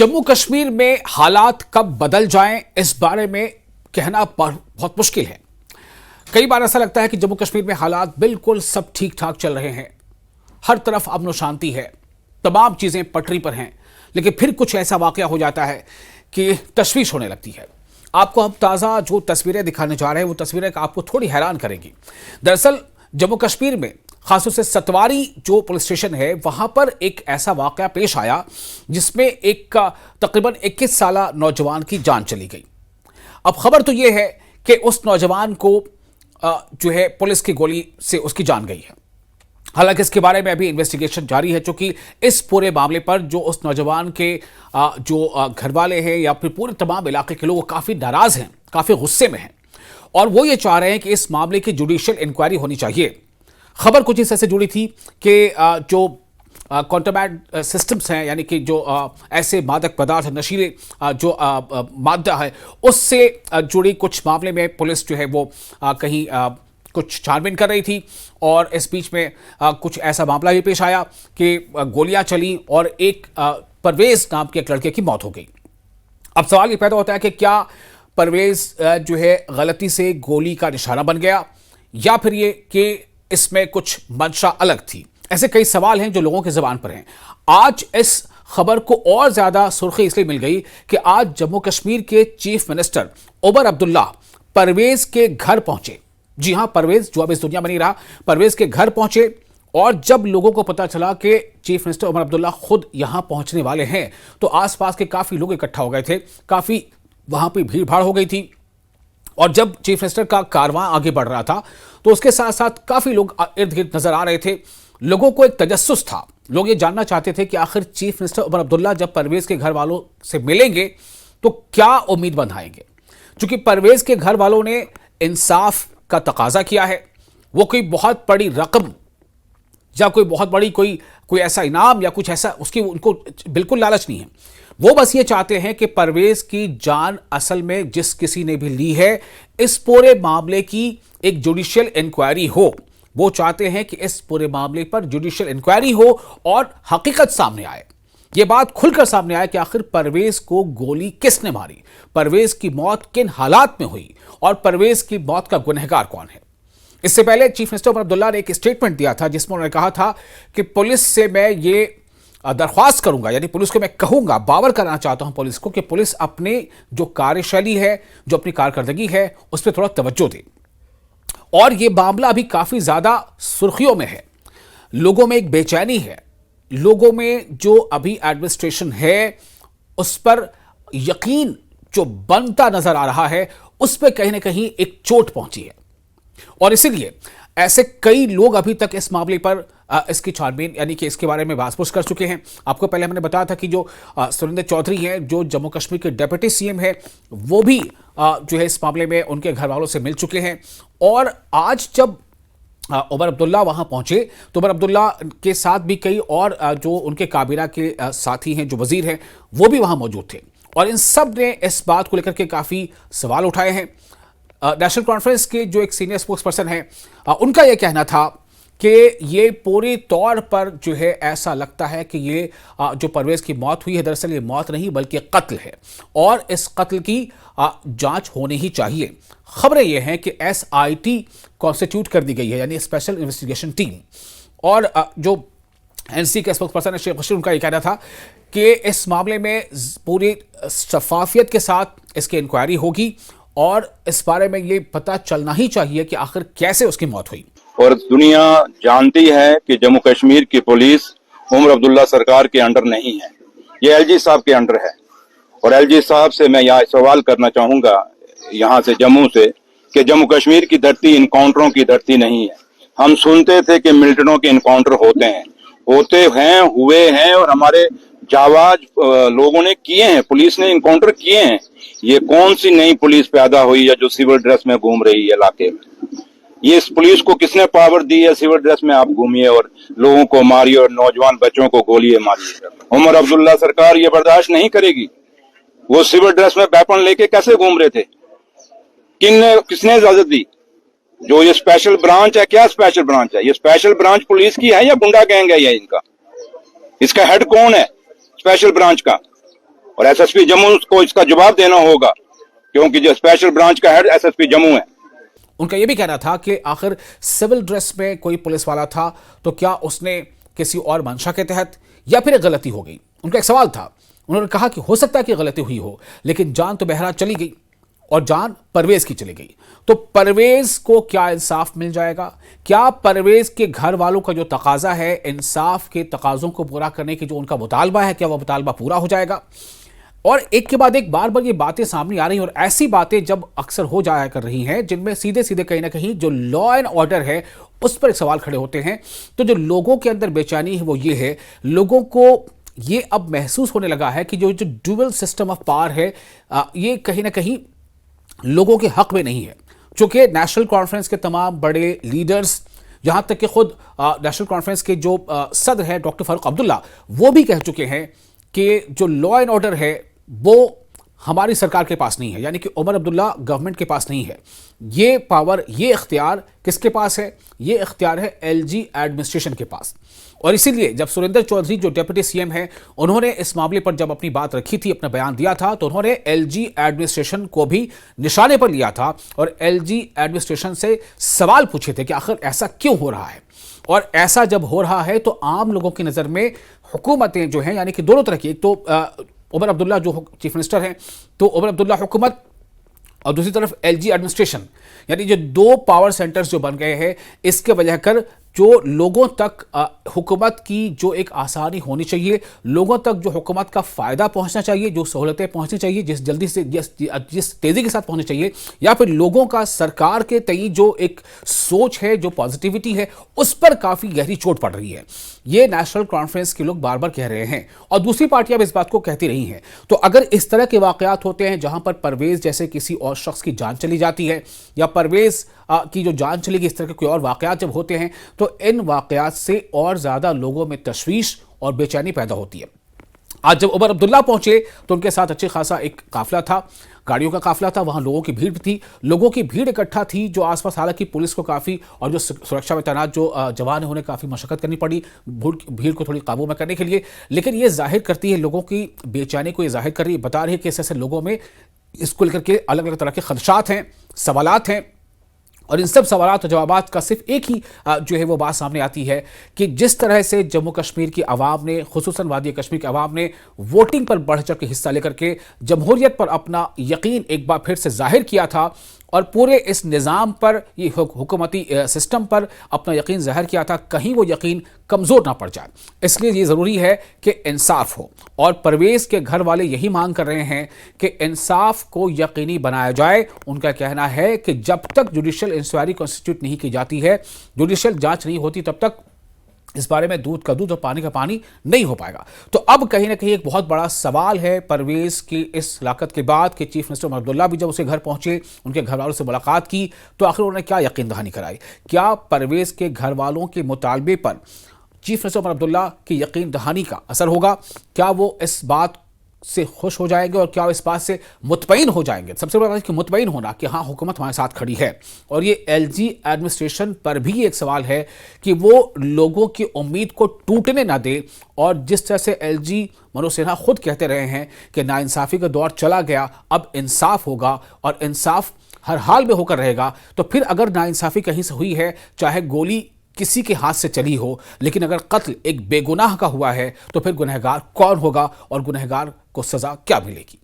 जम्मू कश्मीर में हालात कब बदल जाएं, इस बारे में कहना बहुत मुश्किल है। कई बार ऐसा लगता है कि जम्मू कश्मीर में हालात बिल्कुल सब ठीक ठाक चल रहे हैं, हर तरफ अमन शांति है, तमाम चीजें पटरी पर हैं, लेकिन फिर कुछ ऐसा वाकया हो जाता है कि तशवीश होने लगती है। आपको हम ताज़ा जो तस्वीरें दिखाने जा रहे हैं वो तस्वीरें आपको थोड़ी हैरान करेंगी। दरअसल जम्मू कश्मीर में खासतौर से सतवारी जो पुलिस स्टेशन है वहां पर एक ऐसा वाकया पेश आया जिसमें एक तकरीबन 21 साल नौजवान की जान चली गई। अब खबर तो यह है कि उस नौजवान को जो है पुलिस की गोली से उसकी जान गई है। हालांकि इसके बारे में अभी इन्वेस्टिगेशन जारी है, क्योंकि इस पूरे मामले पर जो उस नौजवान के जो घर वाले हैं या फिर पूरे तमाम इलाके के लोग काफ़ी नाराज़ हैं, काफ़ी गुस्से में हैं और वो ये चाह रहे हैं कि इस मामले की जुडिशियल इंक्वायरी होनी चाहिए। खबर कुछ इस से जुड़ी थी कि जो कॉन्ट्राबैंड सिस्टम्स हैं, यानी कि जो ऐसे मादक पदार्थ नशीले जो मादा है उससे जुड़ी कुछ मामले में पुलिस जो है वो कहीं कुछ छानबीन कर रही थी और इस बीच में कुछ ऐसा मामला भी पेश आया कि गोलियां चली और एक परवेज नाम के एक लड़के की मौत हो गई। अब सवाल ये पैदा होता है कि क्या परवेज जो है गलती से गोली का निशाना बन गया या फिर ये कि इसमें कुछ मंशा अलग थी। ऐसे कई सवाल हैं जो लोगों के ज़बान पर हैं। आज इस खबर को और ज़्यादा सुर्खी इसलिए मिल गई कि आज जम्मू कश्मीर के चीफ मिनिस्टर उमर अब्दुल्ला परवेज के घर पहुंचे। जी हां, परवेज जो अब इस दुनिया में नहीं रहा, परवेज के घर पहुंचे और जब लोगों को पता चला कि चीफ मिनिस्टर उमर अब्दुल्ला खुद यहां पहुंचने वाले हैं तो आसपास के काफ़ी लोग इकट्ठा हो गए थे, काफ़ी वहां पर भीड़ भाड़ हो गई थी। और जब चीफ मिनिस्टर का कारवां आगे बढ़ रहा था तो उसके साथ साथ काफ़ी लोग इर्द गिर्द नजर आ रहे थे। लोगों को एक तजस्सुस था, लोग ये जानना चाहते थे कि आखिर चीफ मिनिस्टर उमर अब्दुल्ला जब परवेज के घर वालों से मिलेंगे तो क्या उम्मीद बंधाएंगे। क्योंकि परवेज के घर वालों ने इंसाफ का तकाजा किया है। वो कोई बहुत बड़ी रकम या कोई बहुत बड़ी कोई ऐसा इनाम या कुछ ऐसा उसकी उनको बिल्कुल लालच नहीं है। वो बस ये चाहते हैं कि परवेज की जान असल में जिस किसी ने भी ली है, इस पूरे मामले की एक जुडिशियल इंक्वायरी हो। वो चाहते हैं कि इस पूरे मामले पर जुडिशियल इंक्वायरी हो और हकीकत सामने आए, ये बात खुलकर सामने आए कि आखिर परवेज को गोली किसने मारी, परवेज की मौत किन हालात में हुई और परवेज की मौत का गुनहगार कौन है। इससे पहले चीफ मिनिस्टर उमर अब्दुल्ला ने एक स्टेटमेंट दिया था जिसमें उन्होंने कहा था कि पुलिस से मैं ये दरख्वास्त करूंगा, यानी पुलिस को मैं कहूंगा, बावर करना चाहता हूं पुलिस को कि पुलिस अपने जो कार्यशैली है, जो अपनी कारकर्दगी है, उस पर थोड़ा तवज्जो दे। और ये मामला अभी काफी ज्यादा सुर्खियों में है, लोगों में एक बेचैनी है, लोगों में जो अभी एडमिनिस्ट्रेशन है उस पर यकीन जो बनता नजर आ रहा है उस पर कहीं ना कहीं एक चोट पहुंची है। और इसीलिए ऐसे कई लोग अभी तक इस मामले पर इसकी छानबीन यानी कि इसके बारे में बात-पूछ कर चुके हैं। आपको पहले हमने बताया था कि जो सुरेंद्र चौधरी हैं, जो जम्मू कश्मीर के डिप्टी सीएम है, वो भी जो है इस मामले में उनके घर वालों से मिल चुके हैं। और आज जब उमर अब्दुल्ला वहां पहुंचे तो उमर अब्दुल्ला के साथ भी कई और जो उनके काबीना के साथी हैं, जो वजीर हैं, वो भी वहां मौजूद थे और इन सब ने इस बात को लेकर के काफ़ी सवाल उठाए हैं। नेशनल कॉन्फ्रेंस के जो एक सीनियर स्पोक्स पर्सन है, उनका यह कहना था कि ये पूरी तौर पर जो है ऐसा लगता है कि ये जो परवेज की मौत हुई है दरअसल ये मौत नहीं बल्कि कत्ल है और इस कत्ल की जांच होनी ही चाहिए। खबरें ये हैं कि SIT कॉन्स्टिट्यूट कर दी गई है, यानी स्पेशल इन्वेस्टिगेशन टीम। और जो NC के स्पोक्स पर्सन है शेख बशीर, उनका ये कहना था कि इस मामले में पूरी शफाफियत के साथ इसकी इंक्वायरी होगी और इस बारे में ये पता चलना ही चाहिए कि आखिर कैसे उसकी मौत हुई। और दुनिया जानती है कि जम्मू कश्मीर की पुलिस उमर अब्दुल्ला सरकार के अंडर नहीं है, ये LG साहब के अंडर है। और LG साहब से मैं यहाँ सवाल करना चाहूंगा यहाँ से जम्मू से कि जम्मू कश्मीर की धरती इनकाउंटरों की धरती नहीं है। हम सुनते थे कि मिलिटेंटों के इनकाउंटर होते हैं हुए हैं और हमारे जाबाज लोगों ने किए हैं, पुलिस ने इनकाउंटर किए हैं। ये कौन सी नई पुलिस पैदा हुई है जो सिविल ड्रेस में घूम रही है इलाके में? ये इस पुलिस को किसने पावर दी है सिविल ड्रेस में आप घूमिए और लोगों को मारिए और नौजवान बच्चों को गोलियां मारिए? उमर अब्दुल्ला सरकार ये बर्दाश्त नहीं करेगी। वो सिविल ड्रेस में वेपन लेके कैसे घूम रहे थे? किसने इजाजत दी? जो ये स्पेशल ब्रांच है, क्या स्पेशल ब्रांच है? ये स्पेशल ब्रांच पुलिस की है या गुंडा गैंग है ये इनका? इसका हेड कौन है स्पेशल ब्रांच का? और एसएसपी जम्मू को इसका जवाब देना होगा, क्योंकि जो स्पेशल ब्रांच का हेड एसएसपी जम्मू है। उनका यह भी कहना था कि आखिर सिविल ड्रेस में कोई पुलिस वाला था तो क्या उसने किसी और मंशा के तहत या फिर एक गलती हो गई। उनका एक सवाल था, उन्होंने कहा कि हो सकता है कि गलती हुई हो, लेकिन जान तो बहरहाल चली गई और जान परवेज की चली गई। तो परवेज को क्या इंसाफ मिल जाएगा? क्या परवेज के घर वालों का जो तकाजा है, इंसाफ के तकाजों को पूरा करने की जो उनका मुतालबा है, क्या वह मुतालबा पूरा हो जाएगा? और एक के बाद एक बार बार ये बातें सामने आ रही हैं और ऐसी बातें जब अक्सर हो जाया कर रही हैं जिनमें सीधे सीधे कहीं ना कहीं जो लॉ एंड ऑर्डर है उस पर एक सवाल खड़े होते हैं। तो जो लोगों के अंदर बेचैनी है वो ये है, लोगों को ये अब महसूस होने लगा है कि जो ड्यूअल सिस्टम ऑफ पावर है ये कहीं ना कहीं लोगों के हक में नहीं है। चूंकि नेशनल कॉन्फ्रेंस के तमाम बड़े लीडर्स, यहां तक कि खुद नेशनल कॉन्फ्रेंस के जो सदर हैं डॉक्टर फारूक अब्दुल्ला, वो भी कह चुके हैं कि जो लॉ एंड ऑर्डर है वो हमारी सरकार के पास नहीं है, यानी कि उमर अब्दुल्ला गवर्नमेंट के पास नहीं है। ये पावर, ये इख्तियार किसके पास है? ये इख्तियार है एलजी एडमिनिस्ट्रेशन के पास। और इसीलिए जब सुरेंद्र चौधरी जो डिप्टी सीएम हैं, उन्होंने इस मामले पर जब अपनी बात रखी थी, अपना बयान दिया था, तो उन्होंने एलजी एडमिनिस्ट्रेशन को भी निशाने पर लिया था और एलजी एडमिनिस्ट्रेशन से सवाल पूछे थे कि आखिर ऐसा क्यों हो रहा है। और ऐसा जब हो रहा है तो आम लोगों की नज़र में हुकूमतें जो हैं, यानी कि दोनों तरह की, एक तो उमर अब्दुल्ला जो चीफ मिनिस्टर हैं तो उमर अब्दुल्ला हुकूमत, और दूसरी तरफ एलजी एडमिनिस्ट्रेशन, यानी जो दो पावर सेंटर्स जो बन गए हैं, इसके वजह कर जो लोगों तक हुकूमत की जो एक आसानी होनी चाहिए, लोगों तक जो हुकूमत का फ़ायदा पहुंचना चाहिए, जो सहूलतें पहुंचनी चाहिए, जिस जल्दी से जिस तेज़ी के साथ पहुंचनी चाहिए, या फिर लोगों का सरकार के तई जो एक सोच है, जो पॉजिटिविटी है, उस पर काफ़ी गहरी चोट पड़ रही है। ये नेशनल कॉन्फ्रेंस के लोग बार बार कह रहे हैं और दूसरी पार्टियां भी इस बात को कहती रही हैं। तो अगर इस तरह के वाकयात होते हैं जहां पर परवेज जैसे किसी और शख्स की जान चली जाती है, या परवेज की जो जान चली गई, इस तरह के कोई और वाकयात जब होते हैं, तो इन वाकयात से और ज़्यादा लोगों में तशवीश और बेचैनी पैदा होती है। आज जब उमर अब्दुल्ला पहुंचे तो उनके साथ अच्छे खासा एक काफिला था, गाड़ियों का काफिला था, वहां लोगों की भीड़ थी, लोगों की भीड़ इकट्ठा थी जो आसपास, हालांकि पुलिस को काफ़ी और जो सुरक्षा में तैनात जो जवान है उन्हें काफ़ी मशक्कत करनी पड़ी भीड़ को थोड़ी काबू में करने के लिए। लेकिन ये जाहिर करती है, लोगों की बेचैनी को ये जाहिर कर रही है, बता रही है कि ऐसे लोगों में इसको लेकर के अलग अलग तरह के खदशात हैं, सवालात हैं। और इन सब सवाल और जवाबात का सिर्फ एक ही जो है वो बात सामने आती है कि जिस तरह से जम्मू कश्मीर की आवाम ने, खुसूसन वादी कश्मीर की आवाम ने वोटिंग पर बढ़ चढ़ के हिस्सा लेकर के जमहूरियत पर अपना यकीन एक बार फिर से जाहिर किया था और पूरे इस निज़ाम पर, ये हुकूमती सिस्टम पर अपना यकीन ज़ाहिर किया था, कहीं वो यकीन कमज़ोर ना पड़ जाए। इसलिए ये ज़रूरी है कि इंसाफ हो और परवेज़ के घर वाले यही मांग कर रहे हैं कि इंसाफ को यकीनी बनाया जाए। उनका कहना है कि जब तक जुडिशल इंक्वायरी कॉन्स्टिट्यूट नहीं की जाती है, जुडिशल जांच नहीं होती, तब तक इस बारे में दूध का दूध और पानी का पानी नहीं हो पाएगा। तो अब कहीं ना कहीं एक बहुत बड़ा सवाल है परवेज़ की इस हलाकत के बाद कि चीफ मिनिस्टर उमर अब्दुल्ला भी जब उसके घर पहुंचे, उनके घर वालों से मुलाकात की, तो आखिर उन्होंने क्या यकीन दहानी कराई? क्या परवेज़ के घर वालों के मुतालबे पर चीफ मिनिस्टर उमर अब्दुल्ला की यकीन दहानी का असर होगा? क्या वो इस बात से खुश हो जाएंगे और क्या इस बात से मुतमईन हो जाएंगे? सबसे बड़ा बात है कि मुतमईन होना कि हाँ, हुकूमत हमारे साथ खड़ी है। और ये एलजी एडमिनिस्ट्रेशन पर भी एक सवाल है कि वो लोगों की उम्मीद को टूटने ना दे। और जिस तरह से एलजी मनोज सिन्हा खुद कहते रहे हैं कि नाइंसाफ़ी का दौर चला गया, अब इंसाफ होगा और इंसाफ हर हाल में होकर रहेगा। तो फिर अगर नाइंसाफ़ी कहीं से हुई है, चाहे गोली किसी के हाथ से चली हो, लेकिन अगर कत्ल एक बेगुनाह का हुआ है, तो फिर गुनहगार कौन होगा और गुनहगार को सजा क्या मिलेगी?